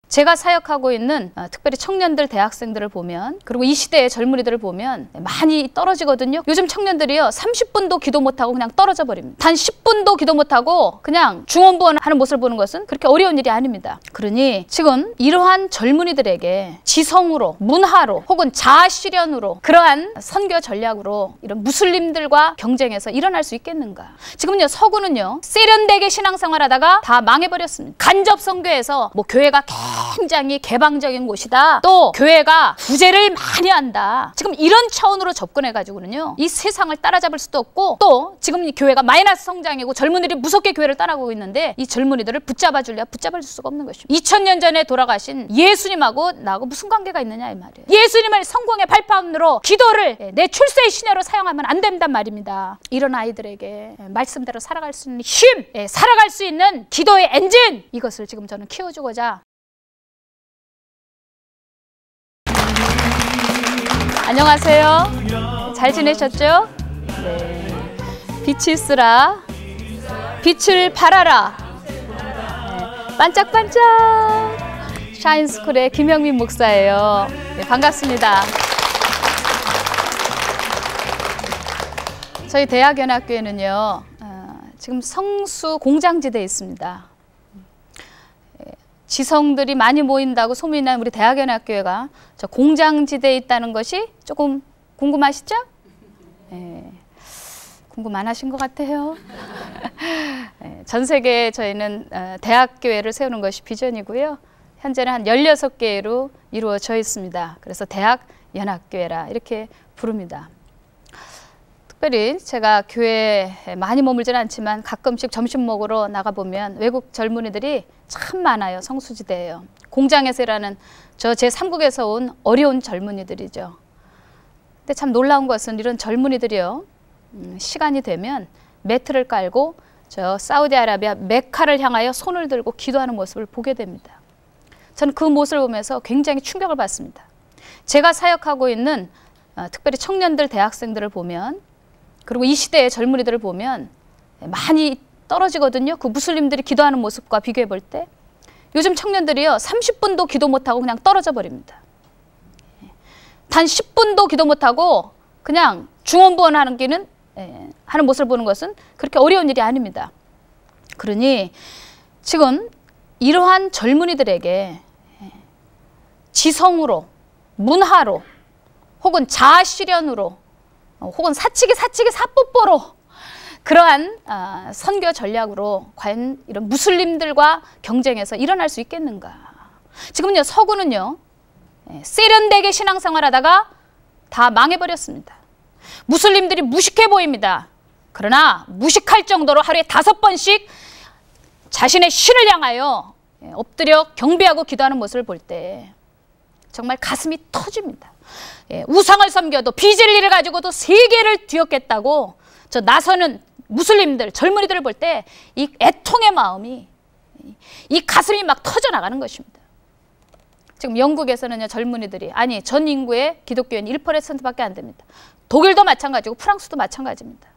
제가 사역하고 있는 특별히 청년들, 대학생들을 보면, 그리고 이 시대의 젊은이들을 보면 많이 떨어지거든요. 요즘 청년들이요, 30분도 기도 못하고 그냥 떨어져 버립니다. 단 10분도 기도 못하고 그냥 중언부언하는 모습을 보는 것은 그렇게 어려운 일이 아닙니다. 그러니 지금 이러한 젊은이들에게 지성으로, 문화로, 혹은 자아실현으로, 그러한 선교 전략으로 이런 무슬림들과 경쟁해서 일어날 수 있겠는가? 지금은요, 서구는요, 세련되게 신앙생활하다가 다 망해버렸습니다. 간접 선교에서 뭐 교회가 굉장히 개방적인 곳이다, 또 교회가 구제를 많이 한다, 지금 이런 차원으로 접근해가지고는요, 이 세상을 따라잡을 수도 없고, 또 지금 이 교회가 마이너스 성장이고 젊은이들이 무섭게 교회를 따라가고 있는데 이 젊은이들을 붙잡아줄 수가 없는 것입니다. 2000년 전에 돌아가신 예수님하고 나하고 무슨 관계가 있느냐 이 말이에요. 예수님을 성공의 발판으로, 기도를 내 출세의 신여로 사용하면 안 된단 말입니다. 이런 아이들에게 말씀대로 살아갈 수 있는 힘, 살아갈 수 있는 기도의 엔진, 이것을 지금 저는 키워주고자. 안녕하세요. 잘 지내셨죠? 네. 빛이 있으라, 빛을 발하라. 네. 반짝반짝 샤인스쿨의 김영민 목사예요. 네, 반갑습니다. 저희 대학연합교회는요, 지금 성수 공장지대에 있습니다. 지성들이 많이 모인다고 소문이 난 우리 대학연합교회가 저 공장지대에 있다는 것이 조금 궁금하시죠? 네, 궁금 안 하신 것 같아요. 네, 전 세계에 저희는 대학교회를 세우는 것이 비전이고요. 현재는 한 16개로 이루어져 있습니다. 그래서 대학연합교회라 이렇게 부릅니다. 특별히 제가 교회에 많이 머물지는 않지만 가끔씩 점심 먹으러 나가보면 외국 젊은이들이 참 많아요. 성수지대예요. 공장에서 일하는 저 제3국에서 온 어려운 젊은이들이죠. 근데 참 놀라운 것은 이런 젊은이들이요, 시간이 되면 매트를 깔고 저 사우디아라비아 메카를 향하여 손을 들고 기도하는 모습을 보게 됩니다. 저는 그 모습을 보면서 굉장히 충격을 받습니다. 제가 사역하고 있는 특별히 청년들, 대학생들을 보면, 그리고 이 시대의 젊은이들을 보면 많이 떨어지거든요. 그 무슬림들이 기도하는 모습과 비교해 볼 때 요즘 청년들이요, 30분도 기도 못하고 그냥 떨어져 버립니다. 단 10분도 기도 못하고 그냥 중언부언하는 하는 모습을 보는 것은 그렇게 어려운 일이 아닙니다. 그러니 지금 이러한 젊은이들에게 지성으로, 문화로, 혹은 자아실현으로, 혹은 사치기 사뽀뽀로, 그러한 선교 전략으로 과연 이런 무슬림들과 경쟁해서 일어날 수 있겠는가? 지금은요, 서구는요, 세련되게 신앙생활하다가 다 망해버렸습니다. 무슬림들이 무식해 보입니다. 그러나 무식할 정도로 하루에 5번씩 자신의 신을 향하여 엎드려 경배하고 기도하는 모습을 볼 때 정말 가슴이 터집니다. 우상을 섬겨도 빚을 일을 가지고도 세계를 뒤엎겠다고 저 나서는 무슬림들, 젊은이들을 볼 때 이 애통의 마음이, 이 가슴이 막 터져나가는 것입니다. 지금 영국에서는요, 젊은이들이, 아니 전 인구의 기독교인 1%밖에 안 됩니다. 독일도 마찬가지고 프랑스도 마찬가지입니다.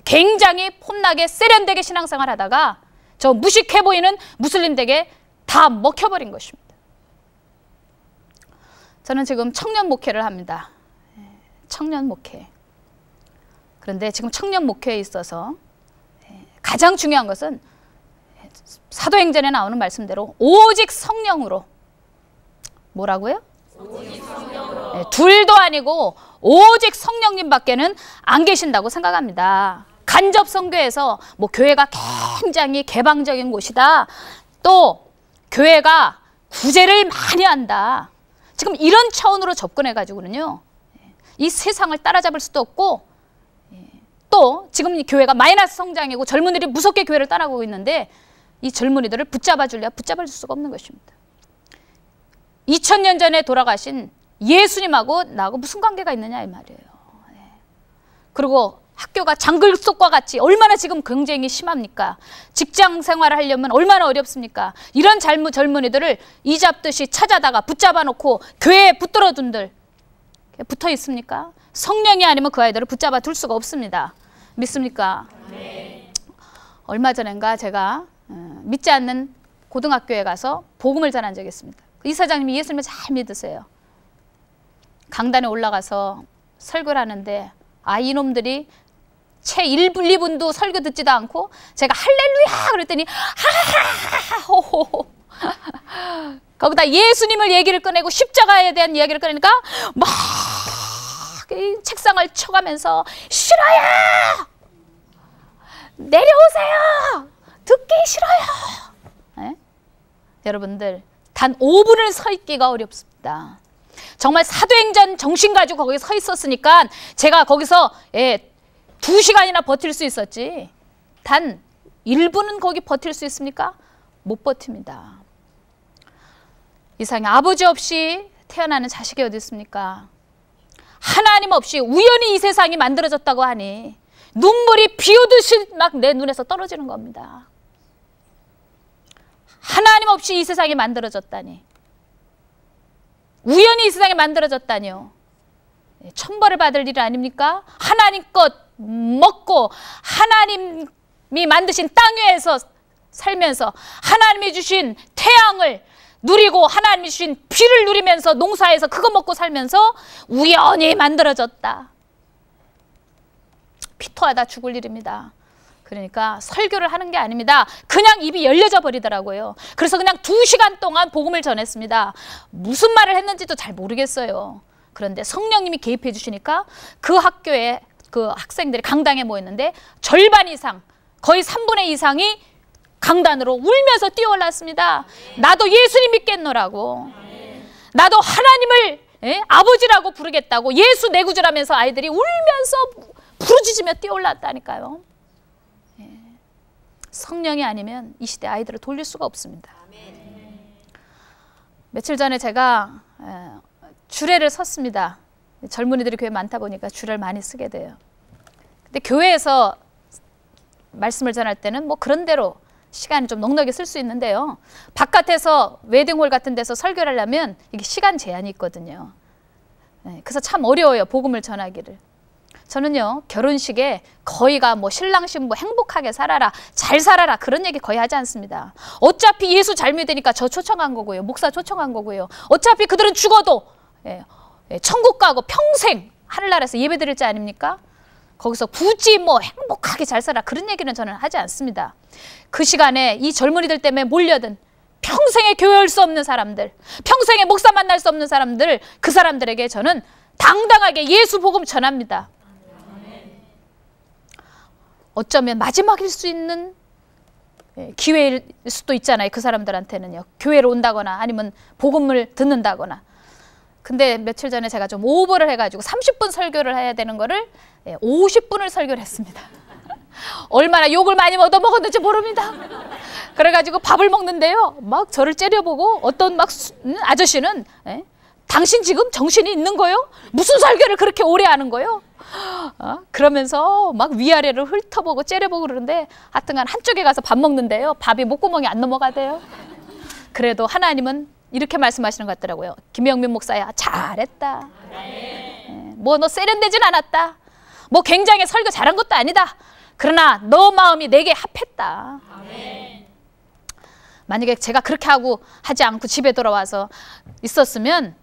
굉장히 폼나게 세련되게 신앙생활 하다가 저 무식해 보이는 무슬림들에게 다 먹혀버린 것입니다. 저는 지금 청년 목회를 합니다. 청년 목회. 그런데 지금 청년 목회에 있어서 가장 중요한 것은 사도행전에 나오는 말씀대로 오직 성령으로, 뭐라고요? 오직 성령으로. 네, 둘도 아니고 오직 성령님밖에는 안 계신다고 생각합니다. 간접 선교에서 뭐 교회가 굉장히 개방적인 곳이다, 또 교회가 구제를 많이 한다, 지금 이런 차원으로 접근해가지고는요, 이 세상을 따라잡을 수도 없고, 또 지금 이 교회가 마이너스 성장이고 젊은이들이 무섭게 교회를 따라가고 있는데 이 젊은이들을 붙잡을 수가 없는 것입니다. 2000년 전에 돌아가신 예수님하고 나하고 무슨 관계가 있느냐 이 말이에요. 그리고 학교가 장글 속과 같이 얼마나 지금 경쟁이 심합니까? 직장 생활을 하려면 얼마나 어렵습니까? 이런 젊은이들을 이잡듯이 찾아다가 붙잡아 놓고 교회에 붙들어둔들 붙어 있습니까? 성령이 아니면 그 아이들을 붙잡아 둘 수가 없습니다. 믿습니까? 네. 얼마 전인가 제가 믿지 않는 고등학교에 가서 복음을 전한 적이 있습니다. 그 이사장님이 예수님을 잘 믿으세요. 강단에 올라가서 설교를 하는데 이놈들이 채 1분, 2분도 설교 듣지도 않고 제가 할렐루야 그랬더니 하하하 호호호 거기다 예수님을 얘기를 꺼내고 십자가에 대한 이야기를 꺼내니까 막 이 책상을 쳐가면서 싫어요! 내려오세요! 듣기 싫어요! 네? 여러분들 단 5분을 서 있기가 어렵습니다. 정말 사도행전 정신 가지고 거기 서 있었으니까 제가 거기서 2시간이나 버틸 수 있었지 단 1분은 거기 버틸 수 있습니까? 못 버팁니다. 이상에 아버지 없이 태어나는 자식이 어디 있습니까? 하나님 없이 우연히 이 세상이 만들어졌다고 하니 눈물이 비 오듯이 막 내 눈에서 떨어지는 겁니다. 하나님 없이 이 세상이 만들어졌다니, 우연히 이 세상이 만들어졌다니요. 천벌을 받을 일 아닙니까? 하나님 것 먹고 하나님이 만드신 땅 위에서 살면서 하나님이 주신 태양을 누리고 하나님이 주신 비를 누리면서 농사에서 그거 먹고 살면서 우연히 만들어졌다. 피토하다 죽을 일입니다. 그러니까 설교를 하는 게 아닙니다. 그냥 입이 열려져 버리더라고요. 그래서 그냥 2시간 동안 복음을 전했습니다. 무슨 말을 했는지도 잘 모르겠어요. 그런데 성령님이 개입해 주시니까 그 학교에 그 학생들이 강당에 모였는데 절반 이상, 거의 3분의 2 이상이 강단으로 울면서 뛰어올랐습니다. 나도 예수님 믿겠노라고. 나도 하나님을 아버지라고 부르겠다고 예수 내 구주라면서 아이들이 울면서 부르짖으며 뛰어올랐다니까요. 성령이 아니면 이 시대 아이들을 돌릴 수가 없습니다. 며칠 전에 제가 주례를 섰습니다. 젊은이들이 교회 많다 보니까 주례를 많이 쓰게 돼요. 근데 교회에서 말씀을 전할 때는 뭐 그런 대로 시간이 좀 넉넉히 쓸 수 있는데요. 바깥에서 웨딩홀 같은 데서 설교를 하려면 이게 시간 제한이 있거든요. 그래서 참 어려워요, 복음을 전하기를. 저는요, 결혼식에 거의가 뭐 신랑 신부 행복하게 살아라, 잘 살아라 그런 얘기 거의 하지 않습니다. 어차피 예수 잘 믿으니까 저 초청한 거고요, 목사 초청한 거고요. 어차피 그들은 죽어도 천국 가고 평생 하늘나라에서 예배 드릴 자 아닙니까? 거기서 굳이 뭐 행복하게 잘 살아 그런 얘기는 저는 하지 않습니다. 그 시간에 이 젊은이들 때문에 몰려든 평생에 교회 올 수 없는 사람들, 평생에 목사 만날 수 없는 사람들, 그 사람들에게 저는 당당하게 예수 복음 전합니다. 어쩌면 마지막일 수 있는 기회일 수도 있잖아요. 그 사람들한테는요. 교회로 온다거나 아니면 복음을 듣는다거나. 근데 며칠 전에 제가 좀 오버를 해가지고 30분 설교를 해야 되는 거를 50분을 설교를 했습니다. 얼마나 욕을 많이 얻어먹었는지 모릅니다. 그래가지고 밥을 먹는데요, 막 저를 째려보고 어떤 막 아저씨는 당신 지금 정신이 있는 거요? 무슨 설교를 그렇게 오래 하는 거요? 그러면서 막 위아래를 훑어보고 째려보고 그러는데 하여튼간 한쪽에 가서 밥 먹는데요, 밥이 목구멍에 안 넘어가대요. 그래도 하나님은 이렇게 말씀하시는 것 같더라고요. 김영민 목사야, 잘했다. 뭐 너 세련되진 않았다. 뭐 굉장히 설교 잘한 것도 아니다. 그러나 너 마음이 내게 합했다. 만약에 제가 그렇게 하지 않고 집에 돌아와서 있었으면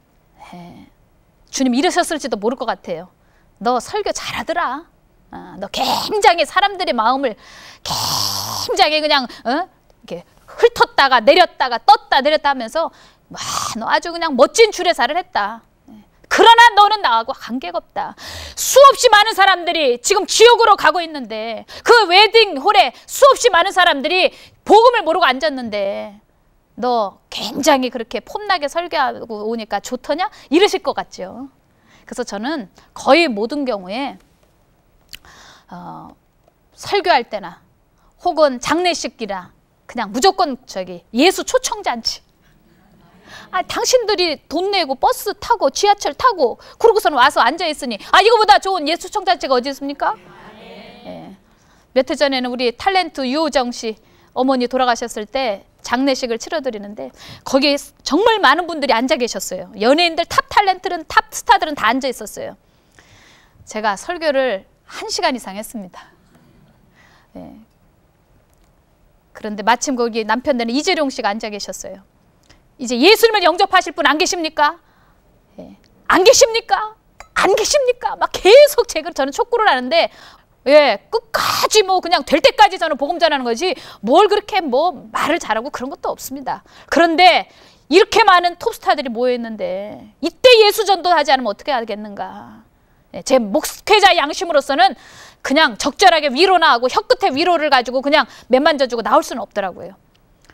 주님 이러셨을지도 모를 것 같아요. 너 설교 잘하더라. 너 굉장히 사람들의 마음을 굉장히 그냥 이렇게 훑었다가 내렸다가 떴다 내렸다 하면서 너 아주 그냥 멋진 주례사를 했다. 그러나 너는 나하고 관계가 없다. 수없이 많은 사람들이 지금 지옥으로 가고 있는데, 그 웨딩홀에 수없이 많은 사람들이 복음을 모르고 앉았는데 너 굉장히 그렇게 폼나게 설교하고 오니까 좋더냐? 이러실 것 같죠. 그래서 저는 거의 모든 경우에 설교할 때나 혹은 장례식이라 그냥 무조건 예수 초청잔치. 당신들이 돈 내고 버스 타고 지하철 타고 그러고서는 와서 앉아있으니 이거보다 좋은 예수 초청잔치가 어디 있습니까? 몇 해 전에는 우리 탤런트 유호정 씨 어머니 돌아가셨을 때 장례식을 치러드리는데 거기에 정말 많은 분들이 앉아 계셨어요. 연예인들, 탑 탤런트는, 탑 스타들은 다 앉아 있었어요. 제가 설교를 1시간 이상 했습니다. 그런데 마침 거기 남편 되는 이재룡 씨가 앉아 계셨어요. 이제 예수님을 영접하실 분 안 계십니까? 예. 안 계십니까? 안 계십니까? 막 계속 저는 촉구를 하는데, 예, 끝까지 뭐 그냥 될 때까지 저는 복음 전하는 거지 뭘 그렇게 뭐 말을 잘하고 그런 것도 없습니다. 그런데 이렇게 많은 톱스타들이 모여있는데 이때 예수 전도하지 않으면 어떻게 하겠는가. 예, 제 목회자 양심으로서는 그냥 적절하게 위로나 하고 혀끝에 위로를 가지고 그냥 맨 만져주고 나올 수는 없더라고요.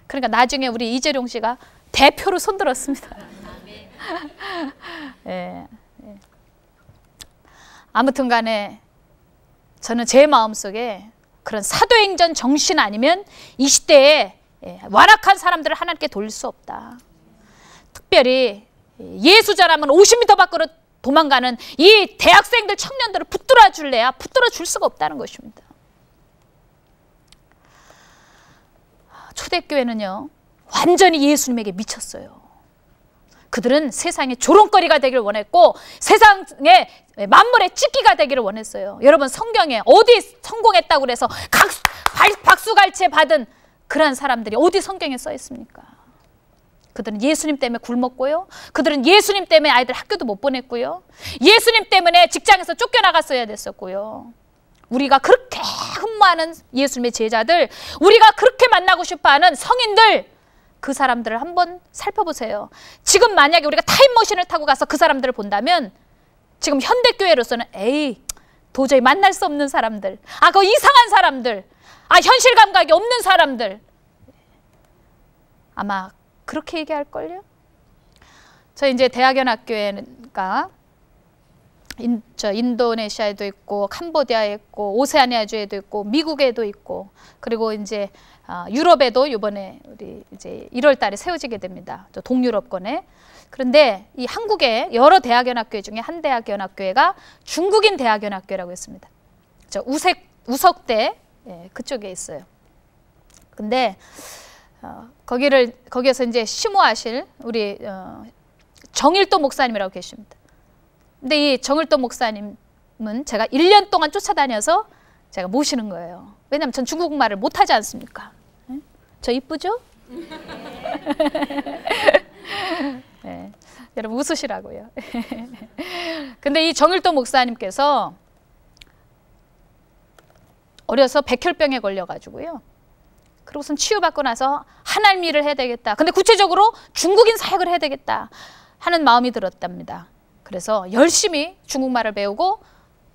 그러니까 나중에 우리 이재룡 씨가 대표로 손들었습니다. 예, 예. 아무튼 간에 저는 제 마음속에 그런 사도행전 정신 아니면 이 시대에 완악한 사람들을 하나님께 돌릴 수 없다. 특별히 예수 전하면 50m 밖으로 도망가는 이 대학생들, 청년들을 붙들어 줄래야 붙들어 줄 수가 없다는 것입니다. 초대교회는요, 완전히 예수님에게 미쳤어요. 그들은 세상의 조롱거리가 되기를 원했고 세상의 만물의 찍기가 되기를 원했어요. 여러분, 성경에 어디 성공했다고 그래서 박수갈채 받은 그런 사람들이 어디 성경에 써 있습니까? 그들은 예수님 때문에 굶었고요. 그들은 예수님 때문에 아이들 학교도 못 보냈고요. 예수님 때문에 직장에서 쫓겨나갔어야 됐었고요. 우리가 그렇게 흠모하는 예수님의 제자들, 우리가 그렇게 만나고 싶어하는 성인들, 그 사람들을 한번 살펴보세요. 지금 만약에 우리가 타임머신을 타고 가서 그 사람들을 본다면 지금 현대교회로서는 에이, 도저히 만날 수 없는 사람들, 그 이상한 사람들, 현실 감각이 없는 사람들, 아마 그렇게 얘기할걸요? 저 이제 대학연합교회가 인도네시아에도 있고 캄보디아에 있고 오세아니아주에도 있고 미국에도 있고 그리고 이제 유럽에도 이번에 우리 이제 1월 달에 세워지게 됩니다. 저 동유럽권에. 그런데 이 한국의 여러 대학연합교회 중에 한 대학연합교회가 중국인 대학연합교회라고 있습니다. 저 우석대, 예, 그쪽에 있어요. 근데 거기에서 이제 심호하실 우리 정일도 목사님이라고 계십니다. 근데 이 정일도 목사님은 제가 1년 동안 쫓아다녀서 제가 모시는 거예요. 왜냐하면 전 중국말을 못하지 않습니까? 응? 저 이쁘죠? 네, 여러분 웃으시라고요. 근데 이 정일도 목사님께서 어려서 백혈병에 걸려가지고요. 그러고선 치유받고 나서 하나님 일을 해야 되겠다. 근데 구체적으로 중국인 사역을 해야 되겠다 하는 마음이 들었답니다. 그래서 열심히 중국말을 배우고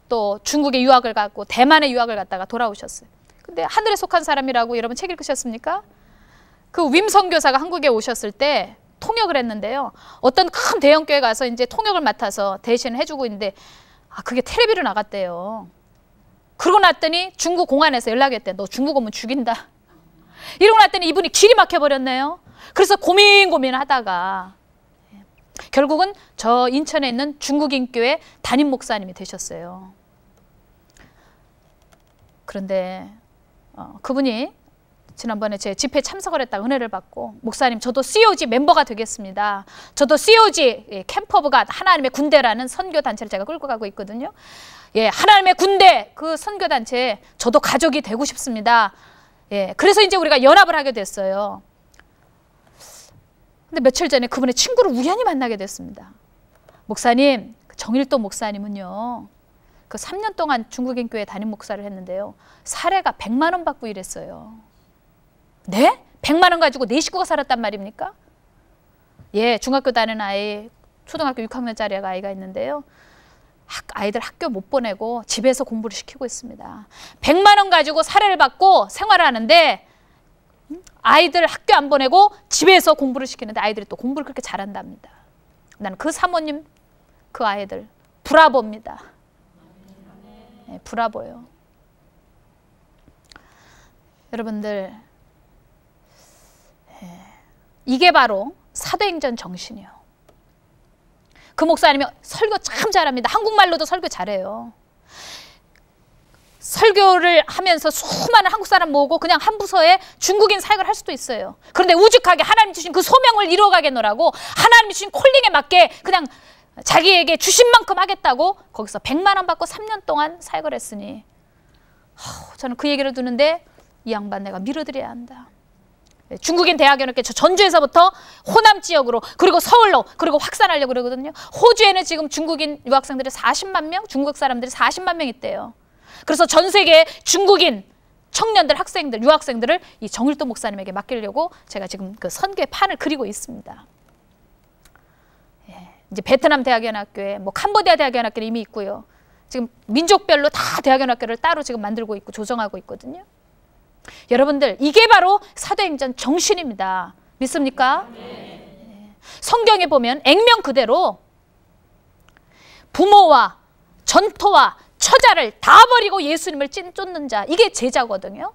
또 중국에 유학을 갔고 대만에 유학을 갔다가 돌아오셨어요. 근데 하늘에 속한 사람이라고 여러분 책 읽으셨습니까? 그 윈 선교사가 한국에 오셨을 때 통역을 했는데요. 어떤 큰 대형교회 가서 이제 통역을 맡아서 대신 해주고 있는데 그게 텔레비로 나갔대요. 그러고 났더니 중국 공안에서 연락이 왔대. 너 중국 오면 죽인다. 이러고 났더니 이분이 길이 막혀버렸네요. 그래서 고민하다가 결국은 저 인천에 있는 중국인 교회 담임 목사님이 되셨어요. 그런데 그분이 지난번에 제 집회에 참석을 했다가 은혜를 받고 목사님 저도 COG 멤버가 되겠습니다. 저도 COG 캠프 오브 갓 하나님의 군대라는 선교단체를 제가 끌고 가고 있거든요. 예, 하나님의 군대 그 선교단체에 저도 가족이 되고 싶습니다. 예, 그래서 이제 우리가 연합을 하게 됐어요. 근데 며칠 전에 그분의 친구를 우연히 만나게 됐습니다. 목사님, 정일도 목사님은요, 그 3년 동안 중국인 교회 담임 목사를 했는데요. 사례가 100만 원 받고 일했어요. 네? 100만 원 가지고 네 식구가 살았단 말입니까? 예, 중학교 다니는 아이, 초등학교 6학년짜리 아이가 있는데요. 아이들 학교 못 보내고 집에서 공부를 시키고 있습니다. 100만 원 가지고 사례를 받고 생활을 하는데 아이들 학교 안 보내고 집에서 공부를 시키는데 아이들이 또 공부를 그렇게 잘한답니다. 나는 그 사모님, 그 아이들 브라보입니다. 네, 브라보예요. 여러분들, 이게 바로 사도행전 정신이에요. 그 목사님이 설교 참 잘합니다. 한국말로도 설교 잘해요. 설교를 하면서 수많은 한국 사람 모으고 그냥 한 부서에 중국인 사역을 할 수도 있어요. 그런데 우직하게 하나님 주신 그 소명을 이루어가겠노라고 하나님 주신 콜링에 맞게 그냥 자기에게 주신 만큼 하겠다고 거기서 100만 원 받고 3년 동안 사역을 했으니 저는 그 얘기를 듣는데 이 양반 내가 밀어드려야 한다. 중국인 대학연합교회 저 전주에서부터 호남 지역으로 그리고 서울로 그리고 확산하려고 그러거든요. 호주에는 지금 중국인 유학생들이 40만 명, 중국 사람들이 40만 명 있대요. 그래서 전 세계 중국인 청년들, 학생들, 유학생들을 이 정일도 목사님에게 맡기려고 제가 지금 그 선교의 판을 그리고 있습니다. 예, 이제 베트남 대학연합교회, 뭐 캄보디아 대학연합교회 이미 있고요. 지금 민족별로 다 대학연합교회를 따로 지금 만들고 있고 조정하고 있거든요. 여러분들 이게 바로 사도행전 정신입니다. 믿습니까? 네. 성경에 보면 액면 그대로 부모와 전토와 처자를 다 버리고 예수님을 쫓는 자, 이게 제자거든요.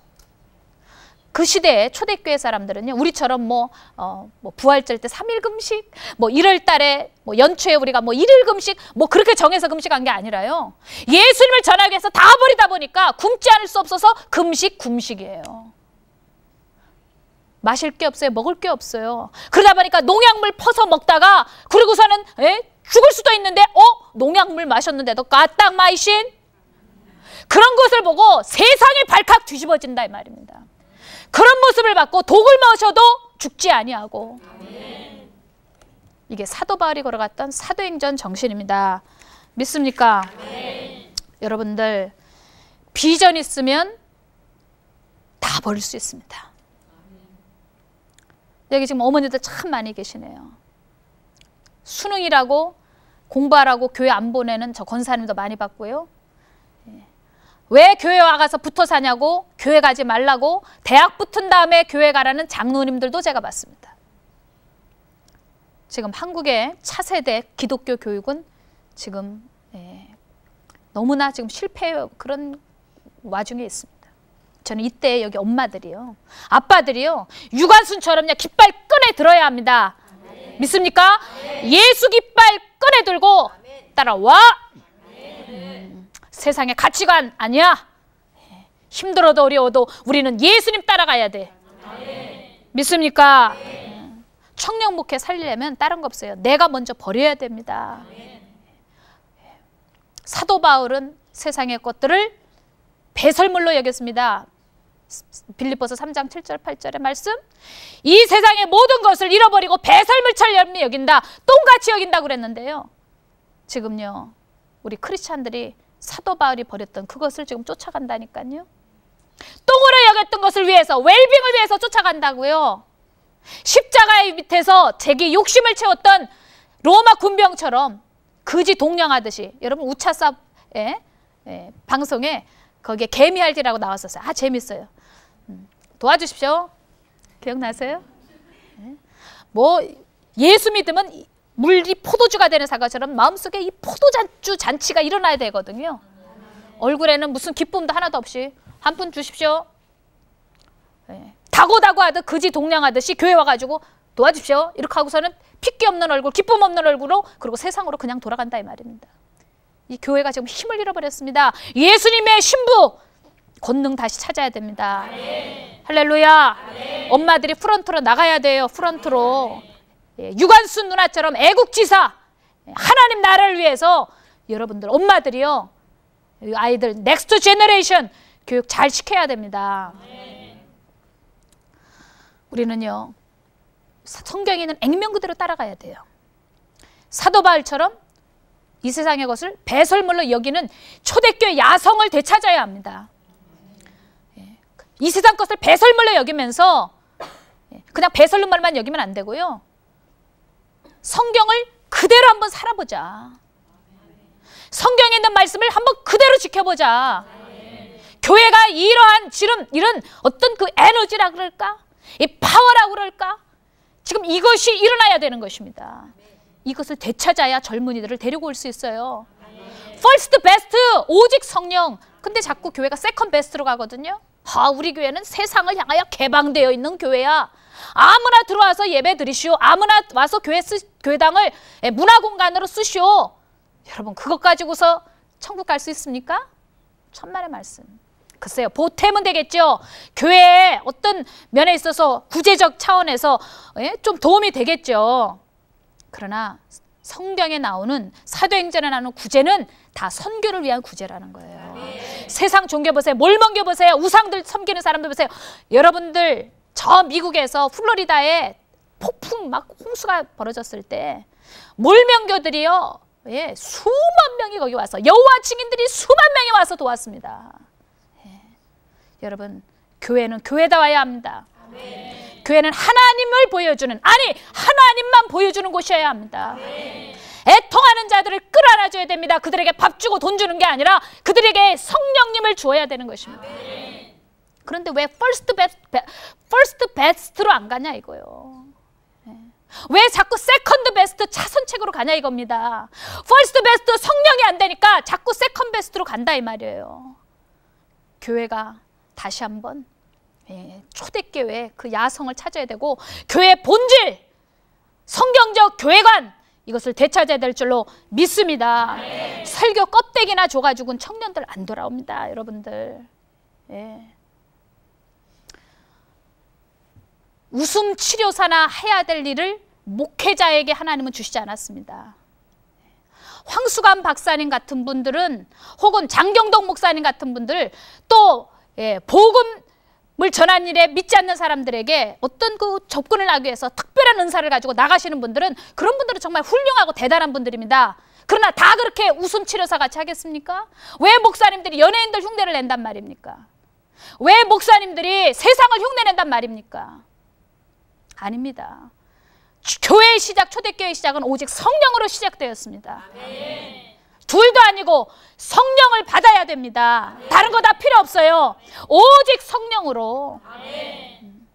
그 시대에 초대교회 사람들은요, 우리처럼 뭐 부활절 때 3일 금식, 뭐 1월 달에 뭐 연초에 우리가 뭐 1일 금식, 뭐 그렇게 정해서 금식한 게 아니라요. 예수님을 전하기 위해서 다 버리다 보니까 굶지 않을 수 없어서 금식이에요. 마실 게 없어요. 먹을 게 없어요. 그러다 보니까 농약물 퍼서 먹다가 그러고서는 죽을 수도 있는데 농약물 마셨는데도 까딱 마이신 그런 것을 보고 세상이 발칵 뒤집어진다 이 말입니다. 그런 모습을 받고 독을 마셔도 죽지 아니하고. 이게 사도 바울이 걸어갔던 사도행전 정신입니다. 믿습니까? 여러분들 비전 있으면 다 버릴 수 있습니다. 여기 지금 어머니들 참 많이 계시네요. 수능이라고 공부하라고 교회 안 보내는 저 권사님도 많이 봤고요. 왜 교회 와가서 붙어 사냐고, 교회 가지 말라고, 대학 붙은 다음에 교회 가라는 장로님들도 제가 봤습니다. 지금 한국의 차세대 기독교 교육은 지금 너무나 지금 실패 그런 와중에 있습니다. 저는 이때 여기 엄마들이요, 아빠들이요, 유관순처럼 그냥 깃발 끈에 들어야 합니다. 믿습니까? 예수 깃발 끈에 들고 따라와. 세상의 가치관 아니야. 힘들어도 어려워도 우리는 예수님 따라가야 돼. 믿습니까? 청년 목회 살리려면 다른 거 없어요. 내가 먼저 버려야 됩니다. 사도 바울은 세상의 것들을 배설물로 여겼습니다. 빌립보서 3장 7절 8절의 말씀, 이 세상의 모든 것을 잃어버리고 배설물처럼 여긴다, 똥같이 여긴다고 그랬는데요. 지금요 우리 크리스찬들이 사도 바울이 버렸던 그것을 지금 쫓아간다니까요. 똥으로 여겼던 것을 위해서, 웰빙을 위해서 쫓아간다고요. 십자가의 밑에서 자기 욕심을 채웠던 로마 군병처럼 거지 동냥하듯이. 여러분 우차사 방송에 거기에 개미할지라고 나왔었어요. 아 재밌어요. 도와주십시오. 기억나세요? 뭐 예수 믿으면 물이 포도주가 되는 사과처럼 마음속에 이 포도주 잔치가 일어나야 되거든요. 얼굴에는 무슨 기쁨도 하나도 없이 한 푼 주십시오. 다고다고 하듯 거지 동냥하듯이 교회 와가지고 도와주십시오. 이렇게 하고서는 핏기 없는 얼굴, 기쁨 없는 얼굴로, 그리고 세상으로 그냥 돌아간다 이 말입니다. 이 교회가 지금 힘을 잃어버렸습니다. 예수님의 신부 권능 다시 찾아야 됩니다. 할렐루야. 엄마들이 프런트로 나가야 돼요. 프런트로. 유관순 누나처럼 애국지사, 하나님 나라를 위해서 여러분들 엄마들이요, 아이들 넥스트 제너레이션 교육 잘 시켜야 됩니다. 우리는요 성경에 있는 액면 그대로 따라가야 돼요. 사도 바울처럼 이 세상의 것을 배설물로 여기는 초대교회 야성을 되찾아야 합니다. 이 세상 것을 배설물로 여기면서 그냥 배설물만 여기면 안 되고요, 성경을 그대로 한번 살아보자. 성경에 있는 말씀을 한번 그대로 지켜보자. 교회가 이러한 지금 이런 어떤 그 에너지라 그럴까, 이 파워라고 그럴까, 지금 이것이 일어나야 되는 것입니다. 이것을 되찾아야 젊은이들을 데리고 올 수 있어요. First best, 오직 성령. 근데 자꾸 교회가 second best로 가거든요. 우리 교회는 세상을 향하여 개방되어 있는 교회야. 아무나 들어와서 예배 드리시오. 아무나 와서 교회당을 문화공간으로 쓰시오. 여러분 그것 가지고서 천국 갈 수 있습니까? 천만의 말씀. 글쎄요, 보탬은 되겠죠. 교회에 어떤 면에 있어서 구제적 차원에서 좀 도움이 되겠죠. 그러나 성경에 나오는, 사도행전에 나오는 구제는 다 선교를 위한 구제라는 거예요. 세상 종교 보세요. 뭘 먹여보세요. 우상들 섬기는 사람들 보세요. 여러분들 저 미국에서 플로리다에 폭풍 막 홍수가 벌어졌을 때 몰명교들이요, 예, 수만 명이 거기 와서, 여호와 증인들이 수만 명이 와서 도왔습니다. 예. 여러분, 교회는 교회다워야 합니다. 아멘. 교회는 하나님을 보여주는, 아니 하나님만 보여주는 곳이어야 합니다. 아멘. 애통하는 자들을 끌어안아줘야 됩니다. 그들에게 밥 주고 돈 주는 게 아니라 그들에게 성령님을 주어야 되는 것입니다. 아멘. 그런데 왜 퍼스트 베스트로 안 가냐 이거요. 왜 자꾸 세컨드 베스트 차선책으로 가냐 이겁니다. 퍼스트 베스트 성령이 안 되니까 자꾸 세컨드 베스트로 간다 이 말이에요. 교회가 다시 한번 초대교회 그 야성을 찾아야 되고, 교회의 본질, 성경적 교회관, 이것을 되찾아야 될 줄로 믿습니다. 네. 설교 껍데기나 줘가지고는 청년들 안 돌아옵니다, 여러분들. 예. 웃음 치료사나 해야 될 일을 목회자에게 하나님은 주시지 않았습니다. 황수관 박사님 같은 분들은, 혹은 장경동 목사님 같은 분들, 또 복음을 전하는 일에 믿지 않는 사람들에게 어떤 그 접근을 하기 위해서 특별한 은사를 가지고 나가시는 분들은, 그런 분들은 정말 훌륭하고 대단한 분들입니다. 그러나 다 그렇게 웃음 치료사 같이 하겠습니까? 왜 목사님들이 연예인들 흉내를 낸단 말입니까? 왜 목사님들이 세상을 흉내낸단 말입니까? 아닙니다. 교회의 시작, 초대교회의 시작은 오직 성령으로 시작되었습니다. 아멘. 둘도 아니고 성령을 받아야 됩니다. 아멘. 다른 거 다 필요 없어요. 오직 성령으로. 아멘.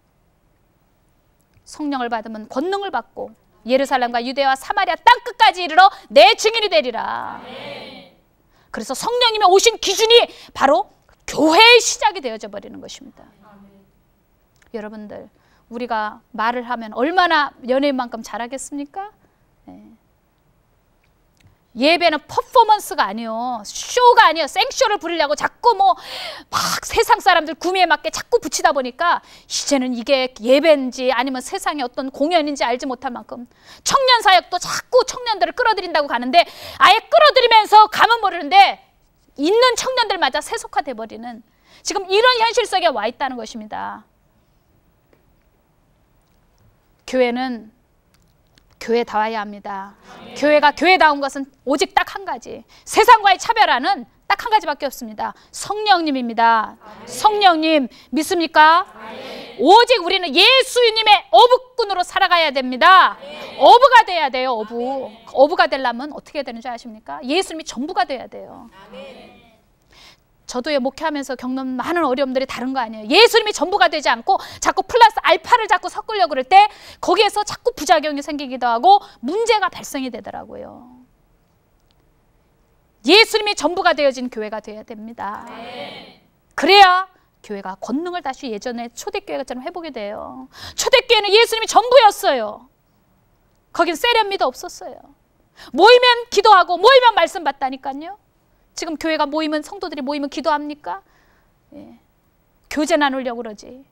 성령을 받으면 권능을 받고 예루살렘과 유대와 사마리아 땅끝까지 이르러 내 증인이 되리라. 아멘. 그래서 성령님이 오신 기준이 바로 교회의 시작이 되어져 버리는 것입니다. 아멘. 여러분들, 우리가 말을 하면 얼마나 연예인만큼 잘하겠습니까? 예배는 퍼포먼스가 아니요, 쇼가 아니요, 생쇼를 부리려고 자꾸 막 세상 사람들 구미에 맞게 자꾸 붙이다 보니까 이제는 이게 예배인지 아니면 세상의 어떤 공연인지 알지 못할 만큼 청년 사역도 자꾸 청년들을 끌어들인다고 가는데, 아예 끌어들이면서 가면 모르는데 있는 청년들마저 세속화돼 버리는 지금 이런 현실 속에 와 있다는 것입니다. 교회는 교회다워야 합니다. 아멘. 교회가 교회다운 것은 오직 딱 한 가지, 세상과의 차별화는 딱 한 가지밖에 없습니다. 성령님입니다. 아멘. 성령님 믿습니까? 아멘. 오직 우리는 예수님의 어부꾼으로 살아가야 됩니다. 아멘. 어부가 돼야 돼요. 어부. 아멘. 어부가 되려면 어떻게 되는 줄 아십니까? 예수님이 전부가 돼야 돼요. 아멘. 저도 목회하면서 겪는 많은 어려움들이 다른 거 아니에요. 예수님이 전부가 되지 않고 자꾸 플러스 알파를 자꾸 섞으려고 그럴 때 거기에서 자꾸 부작용이 생기기도 하고 문제가 발생이 되더라고요. 예수님이 전부가 되어진 교회가 되어야 됩니다. 네. 그래야 교회가 권능을 다시 예전에 초대교회처럼 회복이 돼요. 초대교회는 예수님이 전부였어요. 거긴 세련미도 없었어요. 모이면 기도하고 모이면 말씀 받다니까요. 지금 교회가 모이면, 성도들이 모이면 기도합니까? 예. 교제 나누려고 그러지.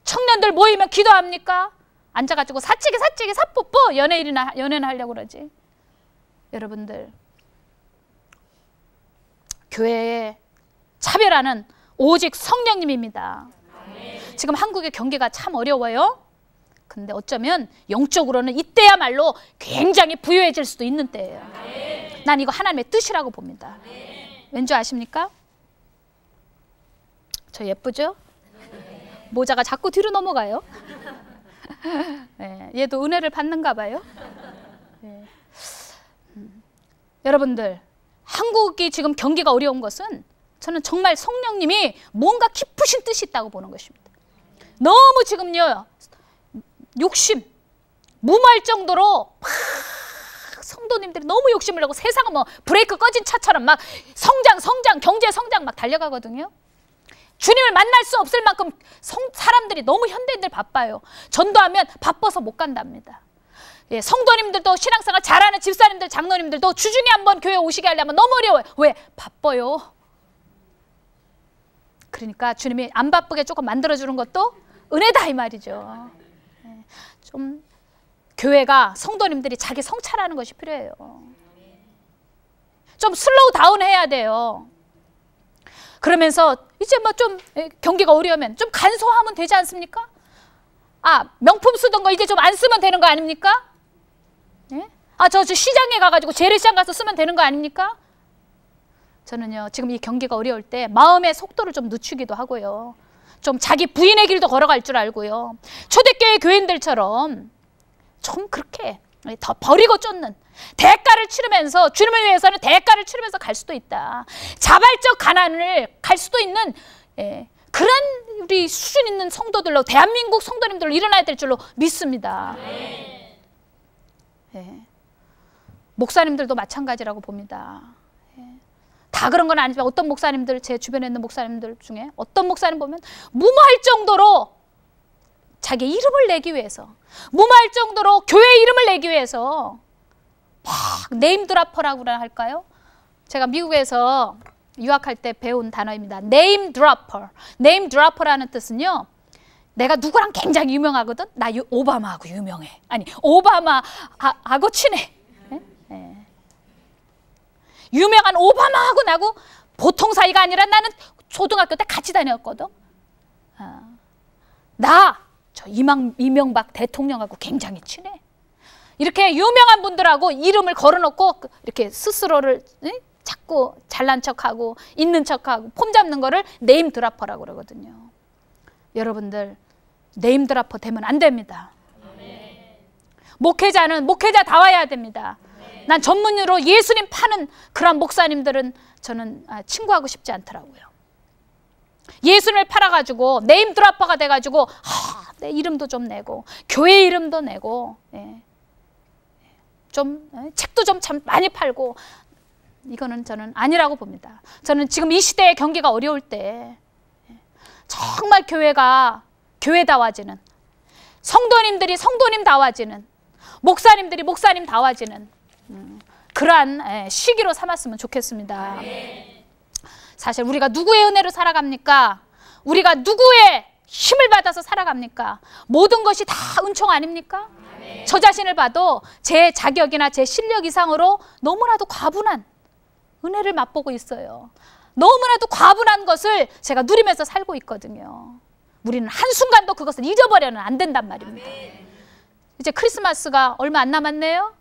청년들 모이면 기도합니까? 앉아가지고 사치기 사뽀뽀 연애는 하려고 그러지. 여러분들, 교회의 차별화는 오직 성령님입니다. 아멘. 지금 한국의 경기가 참 어려워요. 근데 어쩌면 영적으로는 이때야말로 굉장히 부유해질 수도 있는 때예요. 아멘. 난 이거 하나님의 뜻이라고 봅니다. 아멘. 왠지 아십니까? 저 예쁘죠? 모자가 자꾸 뒤로 넘어가요. 네, 얘도 은혜를 받는가 봐요. 네. 여러분들, 한국이 지금 경기가 어려운 것은 저는 정말 성령님이 뭔가 깊으신 뜻이 있다고 보는 것입니다. 너무 지금요, 욕심, 무모할 정도로 막 성도님들이 너무 욕심을 내고 세상은 뭐 브레이크 꺼진 차처럼 막 성장, 경제 성장 막 달려가거든요. 주님을 만날 수 없을 만큼 사람들이 너무 현대인들 바빠요. 전도하면 바빠서 못 간답니다. 예, 성도님들도 신앙생활 잘하는 집사님들, 장로님들도 주중에 한번 교회 오시게 하려면 너무 어려워요. 왜? 바빠요. 그러니까 주님이 안 바쁘게 조금 만들어주는 것도 은혜다 이 말이죠. 예, 좀 교회가, 성도님들이 자기 성찰하는 것이 필요해요. 좀 슬로우 다운 해야 돼요. 그러면서 이제 뭐 좀 경기가 어려우면 좀 간소하면 되지 않습니까? 아, 명품 쓰던 거 이제 좀 안 쓰면 되는 거 아닙니까? 예? 아, 저 시장에 가가지고 재래시장 가서 쓰면 되는 거 아닙니까? 저는요, 지금 이 경기가 어려울 때 마음의 속도를 좀 늦추기도 하고요. 좀 자기 부인의 길도 걸어갈 줄 알고요. 초대교회 교인들처럼 좀 그렇게 더 버리고 쫓는 대가를 치르면서, 주님을 위해서는 대가를 치르면서 갈 수도 있다. 자발적 가난을 갈 수도 있는 그런 우리 수준 있는 성도들로, 대한민국 성도님들로 일어나야 될 줄로 믿습니다. 목사님들도 마찬가지라고 봅니다. 다 그런 건 아니지만 어떤 목사님들, 제 주변에 있는 목사님들 중에 어떤 목사님 보면 무모할 정도로 자기 이름을 내기 위해서, 무모할 정도로 교회 이름을 내기 위해서 막 네임드랍퍼라고 할까요? 제가 미국에서 유학할 때 배운 단어입니다. 네임드랍퍼. 네임드랍퍼라는 뜻은요, 내가 누구랑 굉장히 유명하거든? 나 오바마하고 유명해. 아니, 오바마하고 친해. 유명한 오바마하고 나고 보통 사이가 아니라 나는 초등학교 때 같이 다녔거든. 저 이명박 대통령하고 굉장히 친해. 이렇게 유명한 분들하고 이름을 걸어놓고 이렇게 스스로를 자꾸 잘난 척하고 있는 척하고 폼 잡는 거를 네임드랍퍼라고 그러거든요. 여러분들 네임드랍퍼 되면 안 됩니다. 목회자는 목회자다워야 됩니다. 난 전문으로 예수님 파는 그런 목사님들은 저는 친구하고 싶지 않더라고요. 예수님을 팔아가지고 네임드랍퍼가 돼가지고 내 이름도 좀 내고 교회 이름도 내고 좀 책도 좀 참 많이 팔고, 이거는 저는 아니라고 봅니다. 저는 지금 이 시대의 경기가 어려울 때 정말 교회가 교회다워지는, 성도님들이 성도님다워지는, 목사님들이 목사님다워지는 그러한 시기로 삼았으면 좋겠습니다. 사실 우리가 누구의 은혜로 살아갑니까? 우리가 누구의 힘을 받아서 살아갑니까? 모든 것이 다 은총 아닙니까? 저 자신을 봐도 제 자격이나 제 실력 이상으로 너무나도 과분한 은혜를 맛보고 있어요. 너무나도 과분한 것을 제가 누리면서 살고 있거든요. 우리는 한순간도 그것을 잊어버려는 안 된단 말입니다. 이제 크리스마스가 얼마 안 남았네요.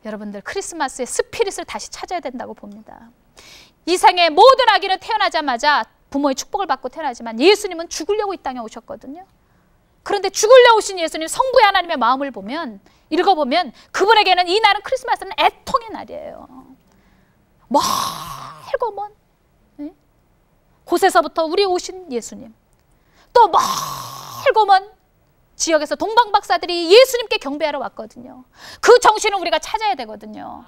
여러분들 크리스마스의 스피릿을 다시 찾아야 된다고 봅니다. 이 세상의 모든 아기는 태어나자마자 부모의 축복을 받고 태어나지만 예수님은 죽으려고 이 땅에 오셨거든요. 그런데 죽으려고 오신 예수님, 성부의 하나님의 마음을 보면, 읽어보면 그분에게는 이 날은, 크리스마스는 애통의 날이에요. 멀고 먼 곳에서부터 우리 오신 예수님, 또 멀고 먼 지역에서 동방박사들이 예수님께 경배하러 왔거든요. 그 정신을 우리가 찾아야 되거든요.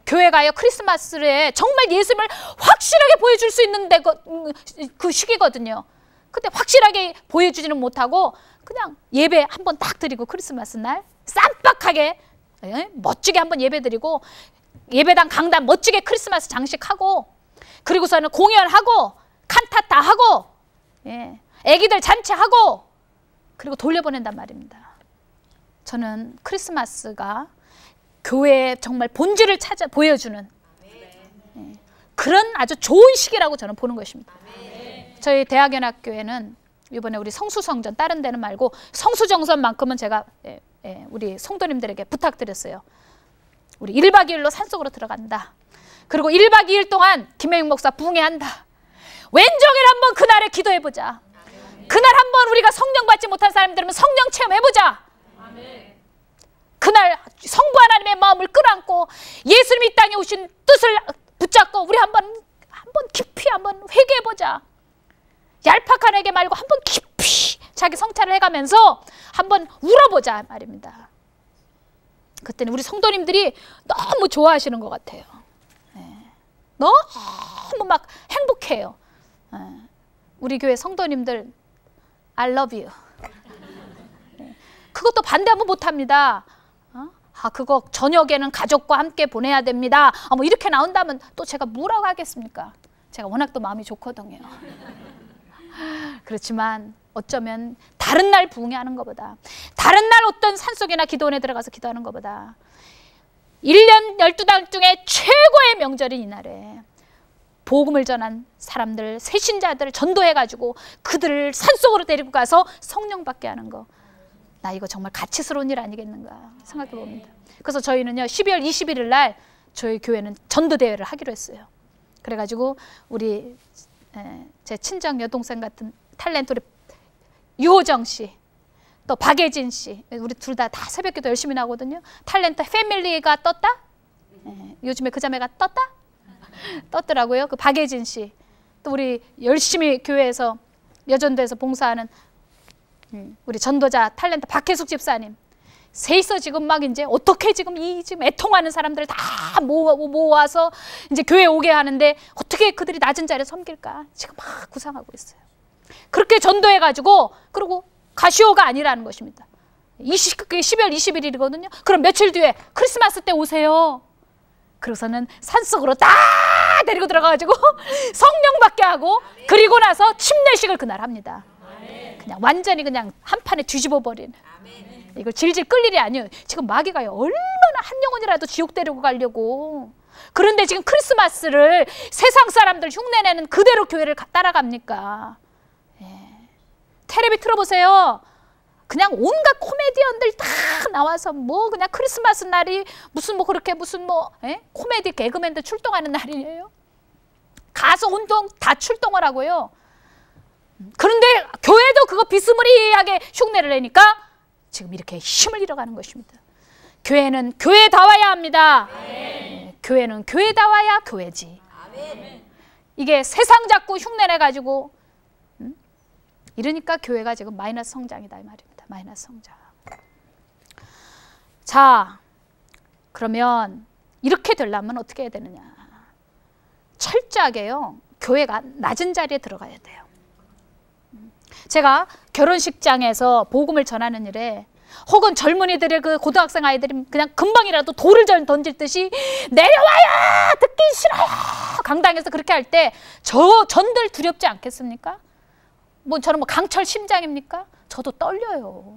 교회가요, 크리스마스에 정말 예수님을 확실하게 보여줄 수 있는 그 시기거든요. 근데 확실하게 보여주지는 못하고 그냥 예배 한번 딱 드리고, 크리스마스 날 쌈박하게 멋지게 한번 예배 드리고, 예배당 강단 멋지게 크리스마스 장식하고, 그리고서는 공연하고 칸타타 하고 애기들 잔치하고, 그리고 돌려보낸단 말입니다. 저는 크리스마스가 교회의 정말 본질을 찾아 보여주는 그런 아주 좋은 시기라고 저는 보는 것입니다. 저희 대학연합교회는 이번에 우리 성수성전, 다른 데는 말고 성수정선만큼은 제가 우리 성도님들에게 부탁드렸어요. 우리 1박 2일로 산속으로 들어간다. 그리고 1박 2일 동안 김혜영 목사 부흥회한다. 왼종일 한번 그날에 기도해보자. 그날 한번 우리가 성령 받지 못한 사람들은 성령 체험해보자. 그날 성부 하나님의 마음을 끌어안고 예수님이 이 땅에 오신 뜻을 붙잡고 우리 한번 깊이 한번 회개해보자. 얄팍한 회개 말고 한번 깊이 자기 성찰을 해가면서 한번 울어보자 말입니다. 그때는 우리 성도님들이 너무 좋아하시는 것 같아요. 너무 막 행복해요. 우리 교회 성도님들 I love you. 그것도 반대하면 못합니다. 그거 저녁에는 가족과 함께 보내야 됩니다. 뭐 이렇게 나온다면 또 제가 뭐라고 하겠습니까? 제가 워낙 또 마음이 좋거든요. 그렇지만 어쩌면 다른 날 부흥회하는 것보다, 다른 날 어떤 산속이나 기도원에 들어가서 기도하는 것보다 1년 12달 중에 최고의 명절인 이날에 복음을 전한 사람들, 새신자들을 전도해가지고 그들을 산속으로 데리고 가서 성령 받게 하는 거. 나 이거 정말 가치스러운 일 아니겠는가 생각해 봅니다. 그래서 저희는요 12월 21일 날 저희 교회는 전도대회를 하기로 했어요. 그래가지고 우리 제 친정 여동생 같은 탤런트 우리 유호정 씨, 또 박예진 씨, 우리 둘 다 새벽기도 열심히 나오거든요. 탤런트 패밀리가 떴다? 요즘에 그 자매가 떴다? 떴더라고요. 그 박예진 씨, 또 우리 열심히 교회에서 여전도에서 봉사하는 우리 전도자 탤런트 박혜숙 집사님, 셋이서 지금 막 이제 어떻게 지금 지금 애통하는 사람들을 다 모아서 이제 교회에 오게 하는데 어떻게 그들이 낮은 자리에 섬길까 지금 막 구상하고 있어요. 그렇게 전도해가지고 그리고 가시오가 아니라는 것입니다. 그게 12월 21일이거든요. 그럼 며칠 뒤에 크리스마스 때 오세요. 그래서는 산속으로 다 데리고 들어가가지고 성령 받게 하고 그리고 나서 침례식을 그날 합니다. 그냥 완전히 그냥 한 판에 뒤집어 버리는. 이걸 질질 끌 일이 아니에요. 지금 마귀가 얼마나 한 영혼이라도 지옥 데리고 가려고. 그런데 지금 크리스마스를 세상 사람들 흉내내는 그대로 교회를 따라갑니까? 텔레비 틀어보세요. 그냥 온갖 코미디언들 다 나와서 뭐 그냥 크리스마스 날이 무슨 뭐 그렇게 무슨 뭐 코미디 개그맨들 출동하는 날이에요. 가수 운동 다 출동을 하고요. 그런데 교회도 그거 비스무리하게 흉내를 내니까 지금 이렇게 힘을 잃어가는 것입니다. 교회는 교회다워야 합니다. 교회는 교회다워야 교회지. 이게 세상 자꾸 흉내내가지고 이러니까 교회가 지금 마이너스 성장이다 이 말입니다. 마이너스 성장. 자, 그러면 이렇게 되려면 어떻게 해야 되느냐. 철저하게요. 교회가 낮은 자리에 들어가야 돼요. 제가 결혼식장에서 복음을 전하는 일에 혹은 젊은이들의 그 고등학생 아이들이 그냥 금방이라도 돌을 던질 듯이 내려와요! 듣기 싫어요! 강당에서 그렇게 할 때 전들 두렵지 않겠습니까? 뭐 저는 뭐 강철 심장입니까? 저도 떨려요.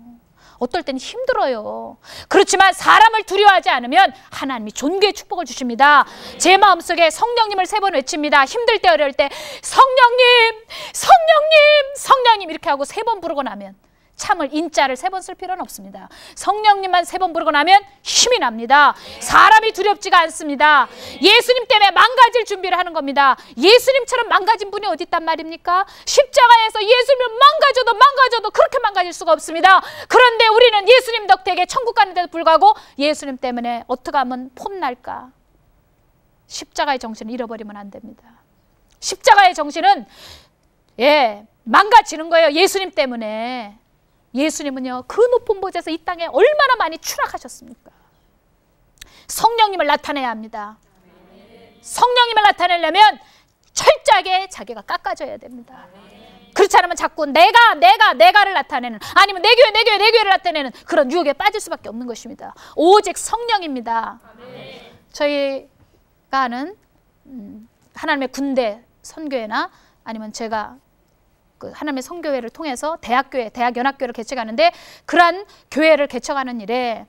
어떨 때는 힘들어요. 그렇지만 사람을 두려워하지 않으면 하나님이 존귀의 축복을 주십니다. 제 마음속에 성령님을 3번 외칩니다. 힘들 때 어려울 때 성령님, 성령님, 성령님 이렇게 하고 3번 부르고 나면 참을 인자를 3번 쓸 필요는 없습니다. 성령님만 3번 부르고 나면 힘이 납니다. 사람이 두렵지가 않습니다. 예수님 때문에 망가질 준비를 하는 겁니다. 예수님처럼 망가진 분이 어디 있단 말입니까? 십자가에서 예수님을 망가져도 그렇게 망가질 수가 없습니다. 그런데 우리는 예수님 덕택에 천국 가는데도 불구하고 예수님 때문에 어떻게 하면 폼날까? 십자가의 정신을 잃어버리면 안 됩니다. 십자가의 정신은 망가지는 거예요. 예수님 때문에. 예수님은요 그 높은 보좌에서 이 땅에 얼마나 많이 추락하셨습니까? 성령님을 나타내야 합니다. 성령님을 나타내려면 철저하게 자기가 깎아져야 됩니다. 그렇지 않으면 자꾸 내가를 나타내는 아니면 내 교회를 나타내는 그런 유혹에 빠질 수밖에 없는 것입니다. 오직 성령입니다. 저희가 하는 하나님의 군대 선교회나 아니면 제가 하나님의 선교회를 통해서 대학연합교회를 개척하는데 그러한 교회를 개척하는 일에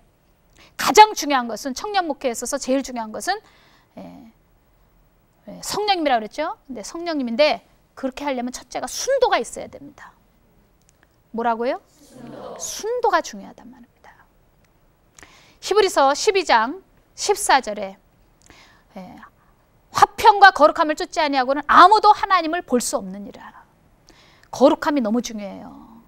가장 중요한 것은 청년 목회에 있어서 제일 중요한 것은 성령님이라고 그랬죠. 근데 성령님인데 그렇게 하려면 첫째가 순도가 있어야 됩니다. 뭐라고요? 순도가 중요하단 말입니다. 히브리서 12장 14절에 화평과 거룩함을 쫓지 아니하고는 아무도 하나님을 볼 수 없느니라. 거룩함이 너무 중요해요.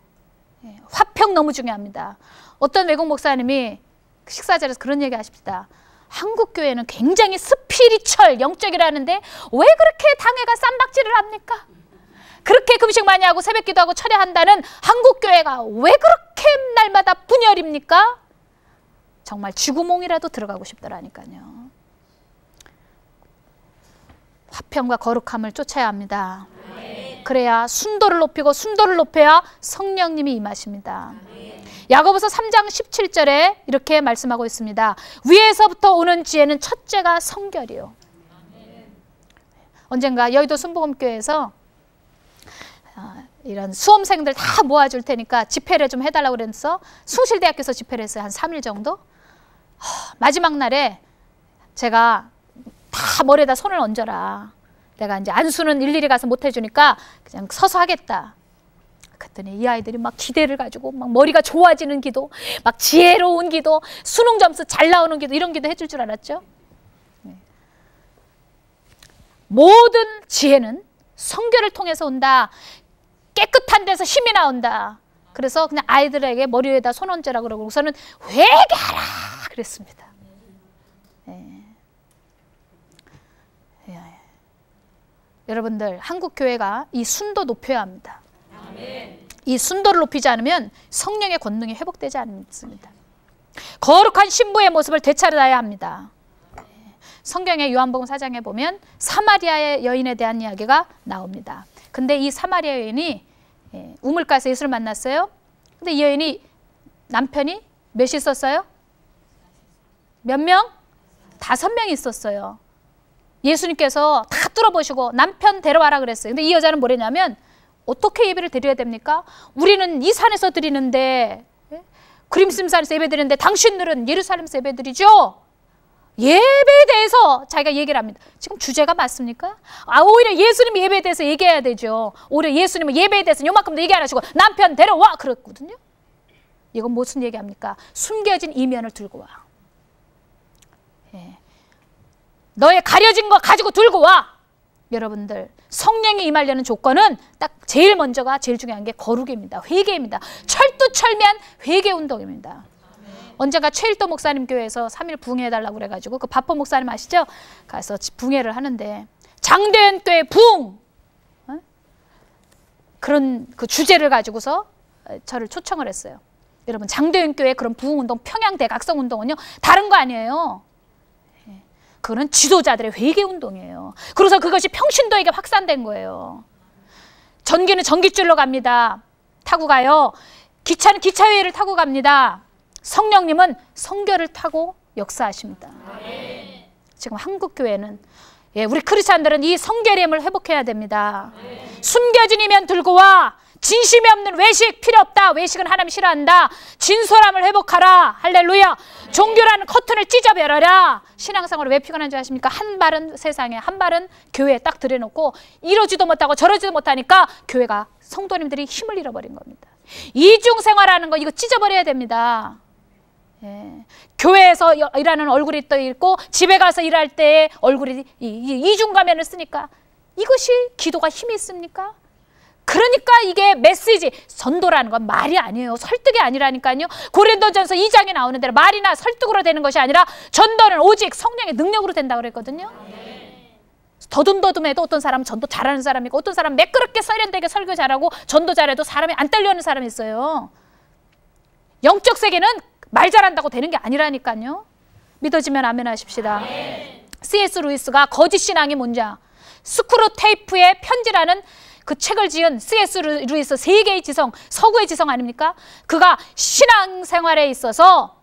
화평 너무 중요합니다. 어떤 외국 목사님이 식사 자리에서 그런 얘기 하십니다. 한국 교회는 굉장히 스피리추얼, 영적이라는데 왜 그렇게 당회가 쌈박질을 합니까? 그렇게 금식 많이 하고 새벽 기도하고 철야한다는 한국 교회가 왜 그렇게 날마다 분열입니까? 정말 쥐구멍이라도 들어가고 싶더라니까요. 화평과 거룩함을 쫓아야 합니다. 그래야 순도를 높이고 순도를 높여야 성령님이 임하십니다. 야고보서 3장 17절에 이렇게 말씀하고 있습니다. 위에서부터 오는 지혜는 첫째가 성결이요. 언젠가 여의도 순복음교회에서 이런 수험생들 다 모아줄 테니까 집회를 좀 해달라고 그래서 숭실대학교에서 집회를 했어요. 한 3일 정도. 마지막 날에 제가 다 머리에다 손을 얹어라. 내가 이제 안수는 일일이 가서 못 해주니까 그냥 서서 하겠다. 그랬더니 이 아이들이 막 기대를 가지고 막 머리가 좋아지는 기도, 막 지혜로운 기도, 수능 점수 잘 나오는 기도, 이런 기도 해줄 줄 알았죠. 모든 지혜는 성결을 통해서 온다. 깨끗한 데서 힘이 나온다. 그래서 그냥 아이들에게 머리 위에다 손 얹으라 그러고 우선은 회개하라 그랬습니다. 여러분들, 한국 교회가 이 순도 높여야 합니다. 이 순도를 높이지 않으면 성령의 권능이 회복되지 않습니다. 거룩한 신부의 모습을 되찾아야 합니다. 성경의 요한복음 4장에 보면 사마리아의 여인에 대한 이야기가 나옵니다. 근데 이 사마리아 여인이 우물가에서 예수를 만났어요. 근데 이 여인이 남편이 몇 있었어요? 몇 명? 5명이 있었어요. 예수님께서 다 뚫어보시고 남편 데려와라 그랬어요. 근데 이 여자는 뭐랬냐면, 어떻게 예배를 드려야 됩니까? 우리는 이 산에서 드리는데, 그림심산에서 예배 드리는데 당신들은 예루살렘에서 예배 드리죠? 예배에 대해서 자기가 얘기를 합니다. 지금 주제가 맞습니까? 오히려 예수님이 예배에 대해서 얘기해야 되죠. 오히려 예수님은 예배에 대해서 요만큼도 얘기 안 하시고 남편 데려와 그랬거든요. 이건 무슨 얘기합니까? 숨겨진 이면을 들고 와. 너의 가려진 거 가지고 들고 와. 여러분들, 성령이 임하려는 조건은 딱 제일 먼저가 제일 중요한 게 거룩입니다. 회개입니다. 철두철미한 회개 운동입니다. 언젠가 최일도 목사님 교회에서 3일 붕해해달라고 그래가지고, 그 바포 목사님 아시죠? 가서 붕해를 하는데 장대현 교회 붕! 그런 그 주제를 가지고서 저를 초청을 했어요. 여러분, 장대현 교회 그런 부흥운동, 평양대각성운동은요 다른 거 아니에요. 그거는 지도자들의 회개운동이에요. 그래서 그것이 평신도에게 확산된 거예요. 전기는 전깃줄로 갑니다. 타고 가요. 기차는 기차위를 타고 갑니다. 성령님은 성결을 타고 역사하십니다. 지금 한국교회는, 우리 크리스찬들은 이 성결임을 회복해야 됩니다. 숨겨진 이면 들고 와. 진심이 없는 외식 필요 없다. 외식은 하나님 싫어한다. 진솔함을 회복하라. 할렐루야. 종교라는 커튼을 찢어버려라. 신앙생활을 왜 피곤한지 아십니까? 한 발은 세상에, 한 발은 교회에 딱 들여놓고 이러지도 못하고 저러지도 못하니까 교회가, 성도님들이 힘을 잃어버린 겁니다. 이중생활하는 거 이거 찢어버려야 됩니다. 교회에서 일하는 얼굴이 또 있고 집에 가서 일할 때 얼굴이 이중가면을 쓰니까 이것이 기도가 힘이 있습니까? 그러니까 이게 메시지, 전도라는 건 말이 아니에요. 설득이 아니라니까요. 고린도전서 2장에 나오는 대로 말이나 설득으로 되는 것이 아니라 전도는 오직 성령의 능력으로 된다고 그랬거든요. 더듬더듬해도 어떤 사람은 전도 잘하는 사람이 있고, 어떤 사람은 매끄럽게 세련되게 설교 잘하고 전도 잘해도 사람이 안 떨려하는 사람이 있어요. 영적 세계는 말 잘한다고 되는 게 아니라니까요. 믿어지면 아멘 하십시다. C.S. 루이스가 거짓 신앙이 뭔지, 스크루테이프의 편지라는 그 책을 지은 C.S. 루이스, 세계의 지성, 서구의 지성 아닙니까? 그가 신앙생활에 있어서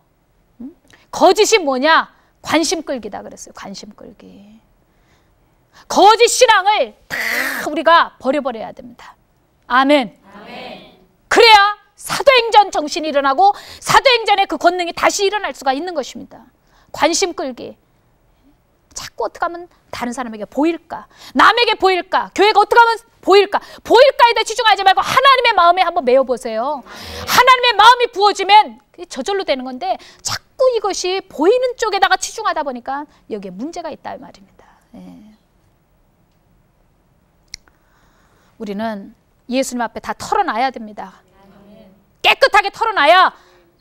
거짓이 뭐냐? 관심 끌기다 그랬어요. 관심 끌기. 거짓 신앙을 다 우리가 버려버려야 됩니다. 아멘. 그래야 사도행전 정신이 일어나고 사도행전의 그 권능이 다시 일어날 수가 있는 것입니다. 관심 끌기. 자꾸 어떻게 하면 다른 사람에게 보일까? 남에게 보일까? 교회가 어떻게 하면 보일까? 보일까에 대해 치중하지 말고 하나님의 마음에 한번 메워보세요. 하나님의 마음이 부어지면 저절로 되는 건데, 자꾸 이것이 보이는 쪽에다가 치중하다 보니까 여기에 문제가 있다 이 말입니다. 우리는 예수님 앞에 다 털어놔야 됩니다. 깨끗하게 털어놔야,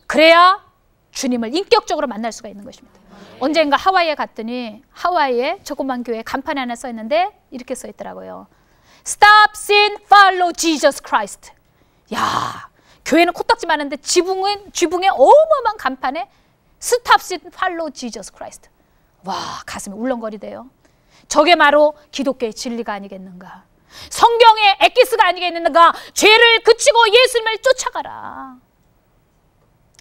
그래야 주님을 인격적으로 만날 수가 있는 것입니다. 언젠가 하와이에 갔더니 하와이에 조그만 교회 간판에 하나 써 있는데 이렇게 써 있더라고요. Stop sin, follow Jesus Christ. 야, 교회는 코딱지 많은데 지붕에 어마어마한 간판에 Stop sin, follow Jesus Christ. 와, 가슴이 울렁거리대요. 저게 바로 기독교의 진리가 아니겠는가? 성경의 엑기스가 아니겠는가? 죄를 그치고 예수님을 쫓아가라.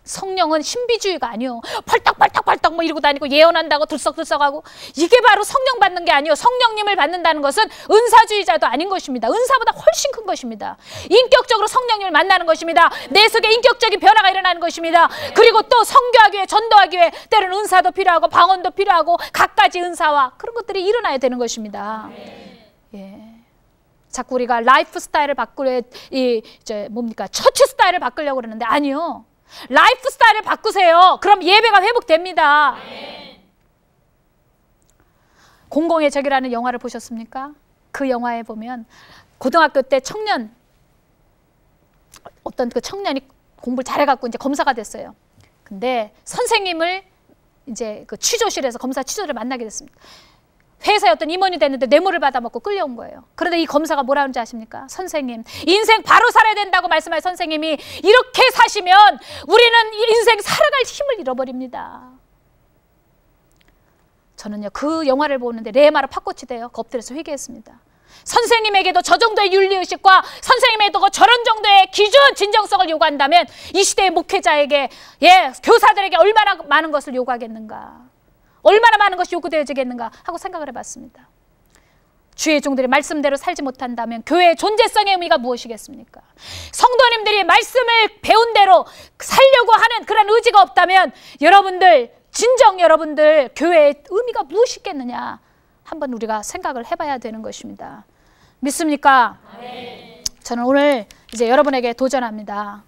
성령은 신비주의가 아니요. 펄떡펄떡 뭐 이러고 다니고 예언한다고 들썩들썩하고, 이게 바로 성령 받는 게 아니요. 성령님을 받는다는 것은 은사주의자도 아닌 것입니다. 은사보다 훨씬 큰 것입니다. 인격적으로 성령님을 만나는 것입니다. 내 속에 인격적인 변화가 일어나는 것입니다. 그리고 또 선교하기 위해, 전도하기 위해 때로는 은사도 필요하고 방언도 필요하고 갖가지 은사와 그런 것들이 일어나야 되는 것입니다. 예. 자꾸 우리가 라이프 스타일을 바꾸려, 처치 스타일을 바꾸려고 그러는데 아니요. 라이프 스타일을 바꾸세요. 그럼 예배가 회복됩니다. 공공의 적이라는 영화를 보셨습니까? 그 영화에 보면 고등학교 때 어떤 그 청년이 공부를 잘해갖고 이제 검사가 됐어요. 근데 선생님을 이제 그 취조실에서 검사 취조를 만나게 됐습니다. 회사에 어떤 임원이 됐는데 뇌물을 받아먹고 끌려온 거예요. 그런데 이 검사가 뭐라 하는지 아십니까? 선생님, 인생 바로 살아야 된다고 말씀할 선생님이 이렇게 사시면 우리는 인생 살아갈 힘을 잃어버립니다. 저는요, 그 영화를 보는데 레마로 팥꽃이 되어 엎드려서 회개했습니다. 선생님에게도 저 정도의 윤리의식과 선생님에게도 저런 정도의 기준, 진정성을 요구한다면 이 시대의 목회자에게, 교사들에게 얼마나 많은 것을 요구하겠는가, 얼마나 많은 것이 요구되어지겠는가 하고 생각을 해봤습니다. 주의 종들이 말씀대로 살지 못한다면 교회의 존재성의 의미가 무엇이겠습니까? 성도님들이 말씀을 배운 대로 살려고 하는 그런 의지가 없다면 여러분들 교회의 의미가 무엇이겠느냐 한번 우리가 생각을 해봐야 되는 것입니다. 믿습니까? 네. 저는 오늘 이제 여러분에게 도전합니다.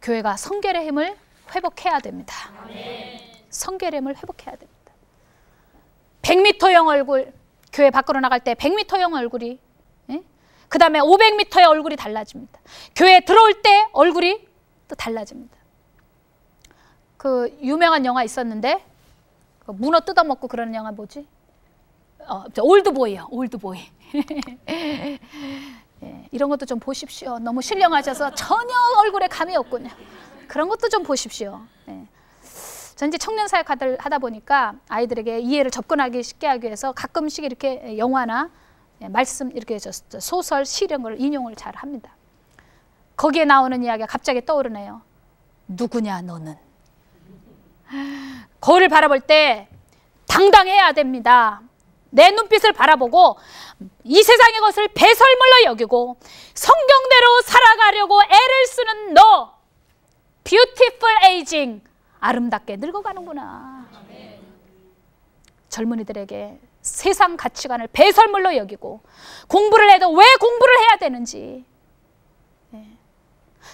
교회가 성결의 힘을 회복해야 됩니다. 네. 성결의 힘을 회복해야 됩니다. 100m형 얼굴, 교회 밖으로 나갈 때 100m형 얼굴이, 그 다음에 500m의 얼굴이 달라집니다. 교회에 들어올 때 얼굴이 또 달라집니다. 그 유명한 영화 있었는데 그 문어 뜯어먹고 그러는 영화 뭐지? 올드보이요. 올드보이. 예, 이런 것도 좀 보십시오. 너무 신령하셔서 전혀 얼굴에 감이 없군요. 그런 것도 좀 보십시오. 예. 전 이제 청년 사역 하다 보니까 아이들에게 이해를 접근하기 쉽게 하기 위해서 가끔씩 이렇게 영화나 말씀, 이렇게 소설, 시 이런 걸 인용을 잘 합니다. 거기에 나오는 이야기가 갑자기 떠오르네요. 누구냐 너는. 거울을 바라볼 때 당당해야 됩니다. 내 눈빛을 바라보고 이 세상의 것을 배설물로 여기고 성경대로 살아가려고 애를 쓰는 너, beautiful aging, 아름답게 늙어가는구나. 젊은이들에게 세상 가치관을 배설물로 여기고 공부를 해도 왜 공부를 해야 되는지,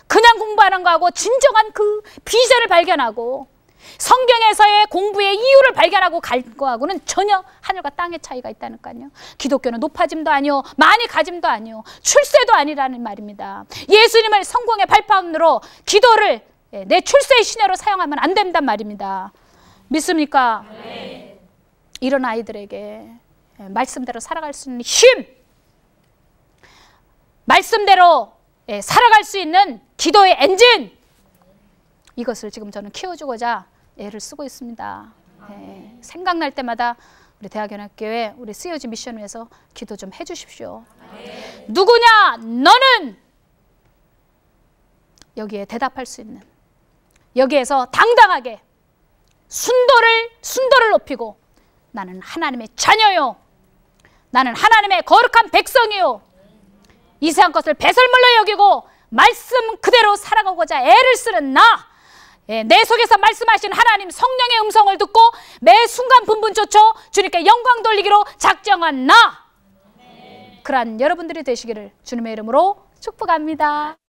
그냥 공부하는 거하고 진정한 그 비전을 발견하고 성경에서의 공부의 이유를 발견하고 갈 거하고는 전혀 하늘과 땅의 차이가 있다니까요. 기독교는 높아짐도 아니요, 많이 가짐도 아니요, 출세도 아니라는 말입니다. 예수님을 성공의 발판으로 기도를 내 출세의 신여로 사용하면 안 된단 말입니다. 믿습니까? 네. 이런 아이들에게 말씀대로 살아갈 수 있는 힘, 말씀대로 살아갈 수 있는 기도의 엔진, 이것을 지금 저는 키워주고자 애를 쓰고 있습니다. 생각날 때마다 우리 대학연합교회 우리 COG 미션위에서 기도 좀 해주십시오. 누구냐 너는 여기에 대답할 수 있는, 여기에서 당당하게 순도를 높이고 나는 하나님의 자녀요, 나는 하나님의 거룩한 백성이요, 이 세상 것을 배설물로 여기고 말씀 그대로 살아가고자 애를 쓰는 나, 내 속에서 말씀하신 하나님 성령의 음성을 듣고 매 순간 분분초초 주님께 영광 돌리기로 작정한 나, 그러한 여러분들이 되시기를 주님의 이름으로 축복합니다.